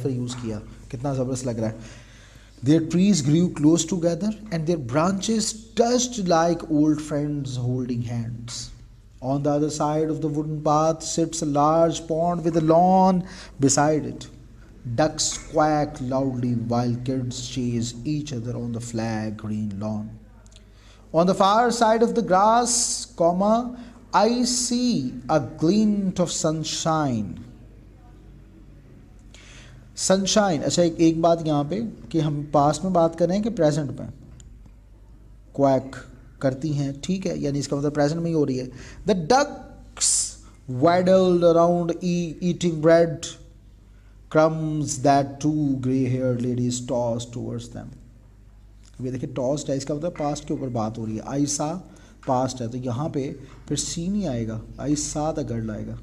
फिर यूज़ किया, कितना ज़बरदस्त लग रहा है। Their trees grew close together and their branches touched like old friends holding hands. On the other side of the wooden path sits a large pond with a lawn beside it. Ducks quack loudly while kids chase each other on the flat green lawn. On the far side of the grass, comma, I see a glint of sunshine. Sunshine, अच्छा एक बात यहाँ पे कि हम past में बात कर रहे हैं कि प्रेजेंट में। क्वैक करती हैं, ठीक है, यानी इसका मतलब प्रेजेंट में ही हो रही है। The ducks waddled around eating bread crumbs that two grey haired ladies tossed towards them. ये देखिए टॉस्ड है, इसका मतलब पास्ट के ऊपर बात हो रही है। आई सा पास्ट है तो यहाँ पे फिर सी नहीं आएगा, आई सा द गर्ल आएगा।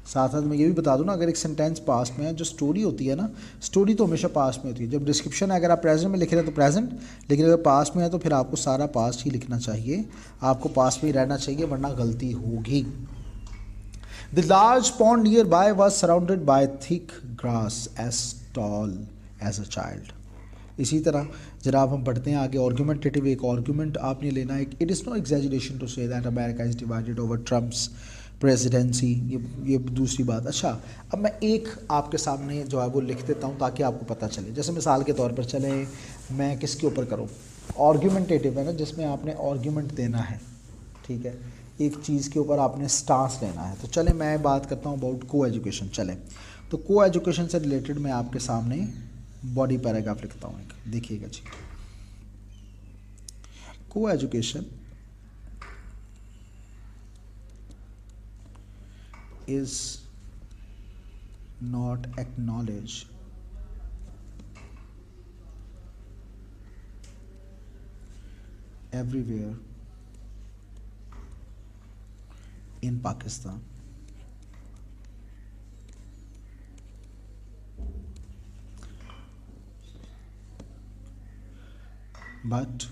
साथ साथ मैं ये भी बता दूं ना, अगर एक सेंटेंस पास्ट में है, जो स्टोरी होती है ना, स्टोरी तो हमेशा पास्ट में होती है। जब डिस्क्रिप्शन है अगर आप प्रेजेंट में लिख रहे हैं तो प्रेजेंट, लेकिन अगर पास्ट में है तो फिर आपको सारा पास्ट ही लिखना चाहिए, आपको पास्ट में ही रहना चाहिए, वरना गलती होगी। The large pond nearby was surrounded by thick grass as tall as a child. इसी तरह जनाब हम पढ़ते हैं आगे, आर्गूमेंटेटिव, एक आर्गूमेंट आपने लेना है। It is no exaggeration to say that America is divided over Trump's presidency, ये दूसरी बात। अच्छा, अब मैं एक आपके सामने जो है वो लिख देता हूँ ताकि आपको पता चले। जैसे मिसाल के तौर पर चले, मैं किसके ऊपर करूँ, आर्गूमेंटेटिव है ना, जिसमें आपने आर्गूमेंट देना है, ठीक है, एक चीज़ के ऊपर आपने स्टांस लेना है। तो चले मैं बात करता हूँ अबाउट को एजुकेशन। चले तो को एजुकेशन से रिलेटेड मैं आपके सामने बॉडी पैराग्राफ लिखता हूँ एक, देखिएगा जी। को education is not acknowledged everywhere in Pakistan. But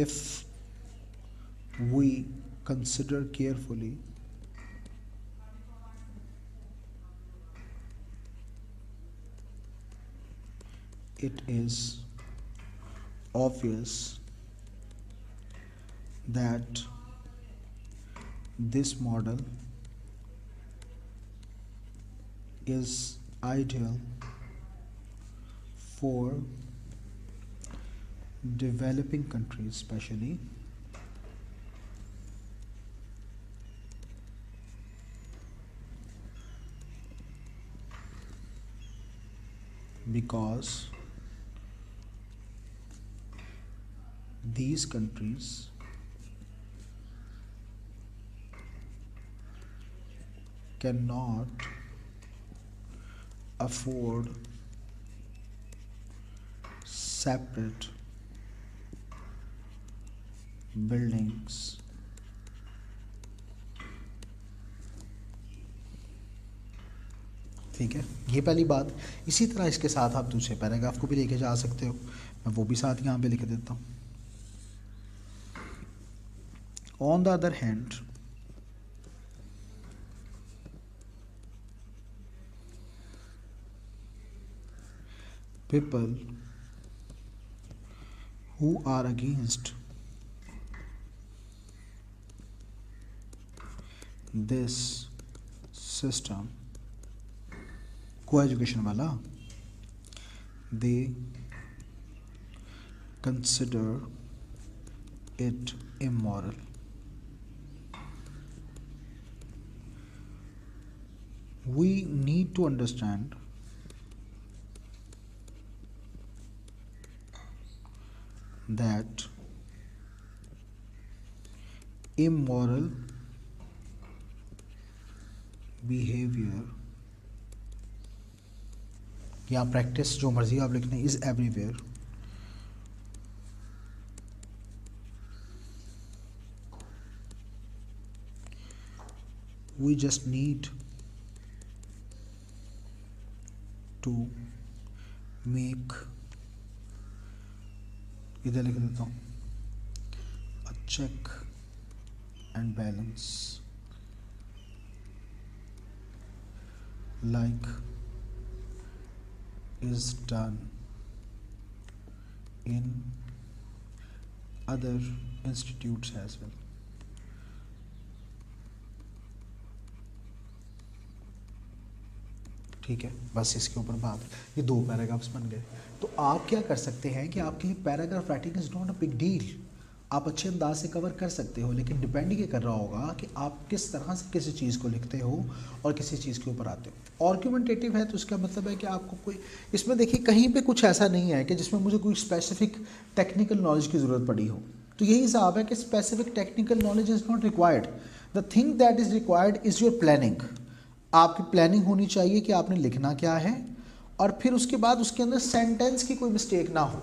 if we consider carefully, it is obvious that this model is ideal for developing countries, especially because these countries cannot afford separate buildings ठीक है, ये पहली बात। इसी तरह इसके साथ आप दूसरे पैराग्राफ को भी लेके जा सकते हो, मैं वो भी साथ यहाँ पे लिख देता हूँ। On the other hand, people who are against this system, co-education वाला, they consider it immoral. We need to understand that immoral behavior या प्रैक्टिस, जो मर्जी आप लिखने, is everywhere. We just need to make, इधर लिख देता हूँ, a check and balance like is done in other institutes as well. ठीक है, बस इसके ऊपर बात, ये 2 पैराग्राफ्स बन गए। तो आप क्या कर सकते हैं कि आपके लिए paragraph writing is not a big deal, आप अच्छे अंदाज से कवर कर सकते हो, लेकिन डिपेंड ये कर रहा होगा कि आप किस तरह से किसी चीज़ को लिखते हो और किसी चीज़ के ऊपर आते हो। आर्गुमेंटेटिव है तो इसका मतलब है कि आपको कोई, इसमें देखिए कहीं पे कुछ ऐसा नहीं है कि जिसमें मुझे कोई स्पेसिफिक टेक्निकल नॉलेज की ज़रूरत पड़ी हो, तो यही हिसाब है कि specific technical knowledge is not required, the thing that is required is your planning. आपकी प्लानिंग होनी चाहिए कि आपने लिखना क्या है, और फिर उसके बाद उसके अंदर सेंटेंस की कोई मिस्टेक ना हो।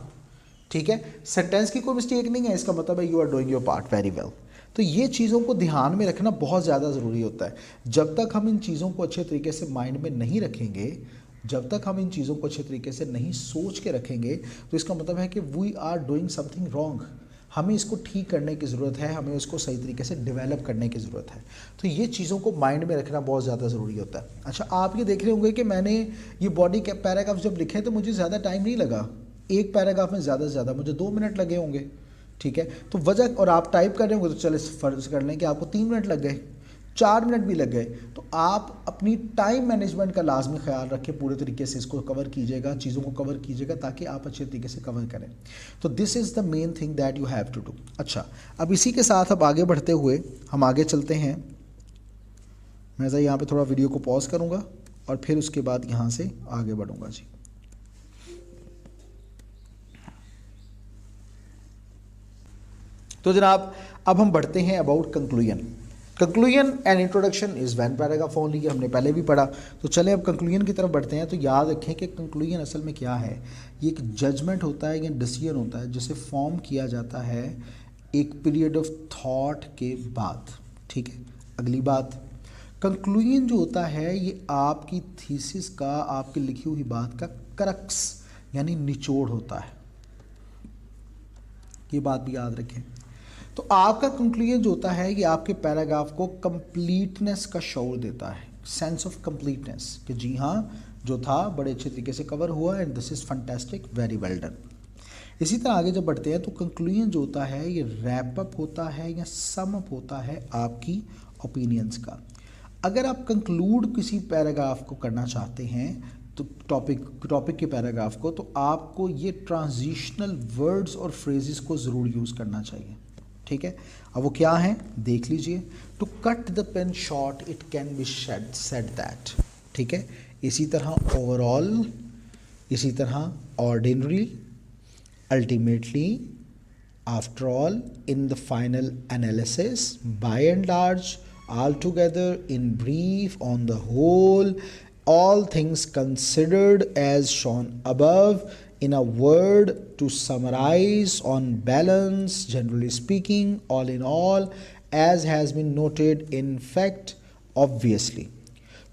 ठीक है, सेंटेंस की कोई मिस्टेक नहीं है, इसका मतलब है you are doing your part very well. तो ये चीज़ों को ध्यान में रखना बहुत ज़्यादा ज़रूरी होता है। जब तक हम इन चीज़ों को अच्छे तरीके से माइंड में नहीं रखेंगे, जब तक हम इन चीज़ों को अच्छे तरीके से नहीं सोच के रखेंगे, तो इसका मतलब है कि we are doing something wrong. हमें इसको ठीक करने की ज़रूरत है, हमें उसको सही तरीके से डेवलप करने की ज़रूरत है। तो ये चीज़ों को माइंड में रखना बहुत ज़्यादा ज़रूरी होता है। अच्छा, आप ये देख रहे होंगे कि मैंने ये बॉडी के पैराग्राफ जब लिखे तो मुझे ज़्यादा टाइम नहीं लगा, एक पैराग्राफ में ज़्यादा से ज़्यादा मुझे 2 मिनट लगे होंगे। ठीक है, तो वजह, और आप टाइप कर रहे होंगे तो चले फर्ज कर लें कि आपको 3 मिनट लग गए, 4 मिनट भी लग गए, तो आप अपनी टाइम मैनेजमेंट का लाजमी ख्याल रखें, पूरे तरीके से इसको कवर कीजिएगा, चीज़ों को कवर कीजिएगा ताकि आप अच्छे तरीके से कवर करें। तो this is the main thing that you have to do. अच्छा, अब इसी के साथ अब आगे बढ़ते हुए हम आगे चलते हैं। मैं यहाँ पे थोड़ा वीडियो को पॉज करूँगा और फिर उसके बाद यहाँ से आगे बढ़ूँगा जी। तो जनाब अब हम बढ़ते हैं about conclusion. Conclusion and introduction is one paragraph only, हमने पहले भी पढ़ा। तो चलें अब कंक्लूजन की तरफ बढ़ते हैं। तो याद रखें कि कंक्लूजन असल में क्या है, ये एक जजमेंट होता है या डिसीजन होता है जिसे फॉर्म किया जाता है एक पीरियड ऑफ थॉट के बाद। ठीक है, अगली बात, कंक्लूजन जो होता है ये आपकी थीसिस का, आपकी लिखी हुई बात का क्रक्स यानी निचोड़ होता है, ये बात भी याद रखें। तो आपका कंक्लूजन जो होता है ये आपके पैराग्राफ को कंप्लीटनेस का शौर देता है, सेंस ऑफ कंप्लीटनेस, कि जी हाँ जो था बड़े अच्छे तरीके से कवर हुआ and this is fantastic, very well done. इसी तरह आगे जब बढ़ते हैं तो कंक्लूजन जो होता है ये रैप अप होता है या सम अप होता है आपकी ओपिनियंस का। अगर आप कंक्लूड किसी पैराग्राफ को करना चाहते हैं तो टॉपिक के पैराग्राफ को, तो आपको ये ट्रांजिशनल वर्ड्स और फ्रेजेस को ज़रूर यूज़ करना चाहिए। ठीक है, अब वो क्या है देख लीजिए। To cut the pen short it can be said that. ठीक है, इसी तरह ओवरऑल, इसी तरह ordinary, ultimately, after all, in the final analysis, by and large, altogether, in brief, on the whole, all things considered as shown above, in a word, to summarize, on balance, generally speaking, all in all, as has been noted, in fact, obviously।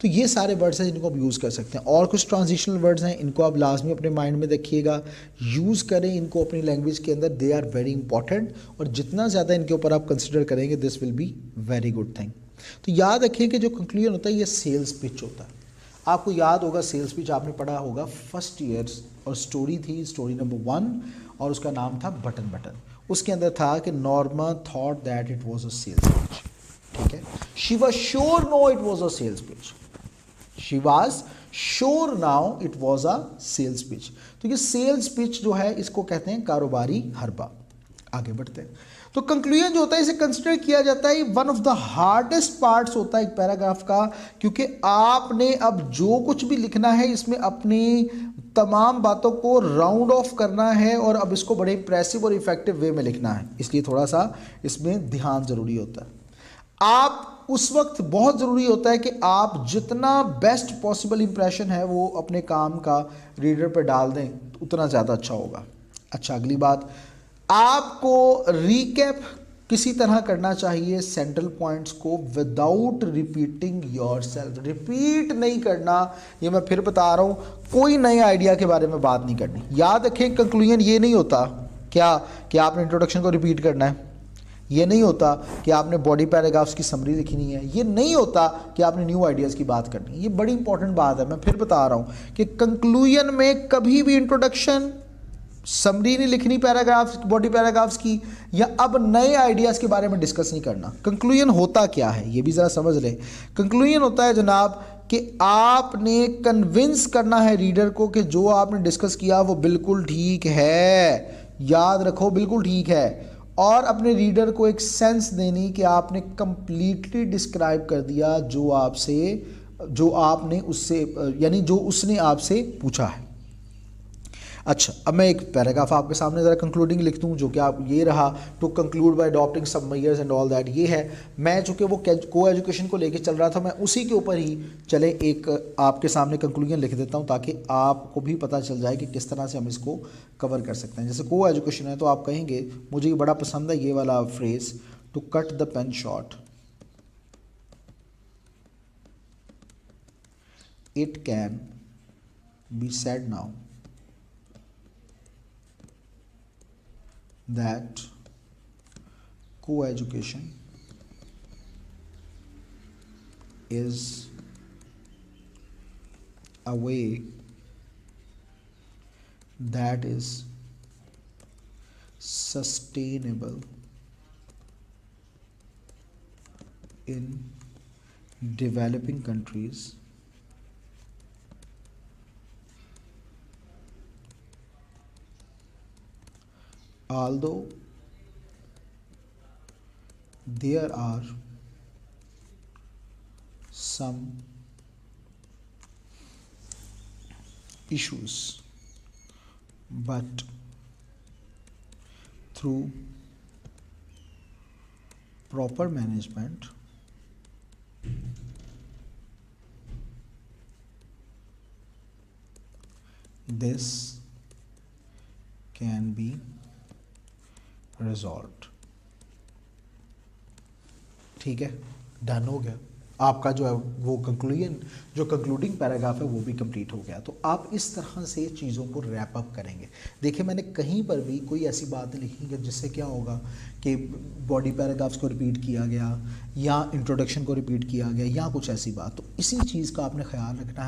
तो ये सारे words हैं जिनको आप use कर सकते हैं। और कुछ ट्रांजिशनल वर्ड्स हैं, इनको आप लाजमी अपने माइंड में रखिएगा, यूज़ करें इनको अपनी लैंग्वेज के अंदर, दे आर वेरी इंपॉर्टेंट, और जितना ज़्यादा इनके ऊपर आप कंसिडर करेंगे this will be very good thing. तो याद रखिए कि जो कंक्लूजन होता है ये सेल्स पिच होता है। आपको याद होगा सेल्स पिच आपने पढ़ा होगा फर्स्ट ईयर, और स्टोरी थी, स्टोरी नंबर 1, और उसका नाम था बटन बटन। उसके अंदर था कि Norma thought that it was a sales pitch. ठीक है, she was sure no it was a sales pitch, she was sure now it was a sales pitch. तो ये सेल्स पिच जो है इसको कहते हैं कारोबारी हरबा। आगे बढ़ते हैं। तो कंक्लूजन जो होता है इसे कंसिडर किया जाता है one of the hardest parts होता है एक पैराग्राफ का, क्योंकि आपने अब जो कुछ भी लिखना है इसमें अपनी तमाम बातों को राउंड ऑफ करना है और अब इसको बड़े इंप्रेसिव और इफेक्टिव वे में लिखना है, इसलिए थोड़ा सा इसमें ध्यान जरूरी होता है। आप उस वक्त बहुत ज़रूरी होता है कि आप जितना बेस्ट पॉसिबल इंप्रेशन है वो अपने काम का रीडर पर डाल दें, तो उतना ज़्यादा अच्छा होगा। अच्छा, अगली बात, आपको रिकैप किसी तरह करना चाहिए सेंट्रल पॉइंट्स को विदाउट रिपीटिंग योरसेल्फ। रिपीट नहीं करना, ये मैं फिर बता रहा हूँ, कोई नए आइडिया के बारे में बात नहीं करनी। याद रखें कंक्लूजन ये नहीं होता क्या कि आपने इंट्रोडक्शन को रिपीट करना है, ये नहीं होता कि आपने बॉडी पैराग्राफ्स की समरी लिखनी है, ये नहीं होता कि आपने न्यू आइडियाज़ की बात करनी है। ये बड़ी इंपॉर्टेंट बात है, मैं फिर बता रहा हूँ कि कंक्लूजन में कभी भी इंट्रोडक्शन, समरी नहीं लिखनी पैराग्राफ्स, बॉडी पैराग्राफ्स की, या अब नए आइडियाज़ के बारे में डिस्कस नहीं करना। कंक्लूजन होता क्या है ये भी ज़रा समझ लें। कंक्लूजन होता है जनाब कि आपने कन्विंस करना है रीडर को कि जो आपने डिस्कस किया वो बिल्कुल ठीक है, याद रखो बिल्कुल ठीक है, और अपने रीडर को एक सेंस देनी कि आपने कंप्लीटली डिस्क्राइब कर दिया जो आपने उससे, यानी जो उसने आपसे पूछा है। अच्छा, अब मैं एक पैराग्राफ आपके सामने ज़रा कंक्लूडिंग लिख दूँ, जो कि आप ये रहा, to conclude by adopting some measures and all that. ये है, मैं चूँकि वो को एजुकेशन को लेके चल रहा था, मैं उसी के ऊपर ही चले एक आपके सामने कंक्लूजन लिख देता हूँ ताकि आपको भी पता चल जाए कि किस तरह से हम इसको कवर कर सकते हैं। जैसे को एजुकेशन है तो आप कहेंगे, मुझे ये बड़ा पसंद है ये वाला phrase, to cut the pen short, it can be said now that co-education is a way that is sustainable in developing countries although there are some issues, but through proper management this can be resolved। ठीक है, done हो गया आपका जो है वो conclusion, जो concluding paragraph है वो भी कंप्लीट हो गया। तो आप इस तरह से चीज़ों को रैप अप करेंगे। देखिए, मैंने कहीं पर भी कोई ऐसी बात नहीं लिखी कि जिससे क्या होगा कि बॉडी पैराग्राफ्स को रिपीट किया गया या इंट्रोडक्शन को रिपीट किया गया या कुछ ऐसी बात। तो इसी चीज़ का आपने ख्याल रखना है।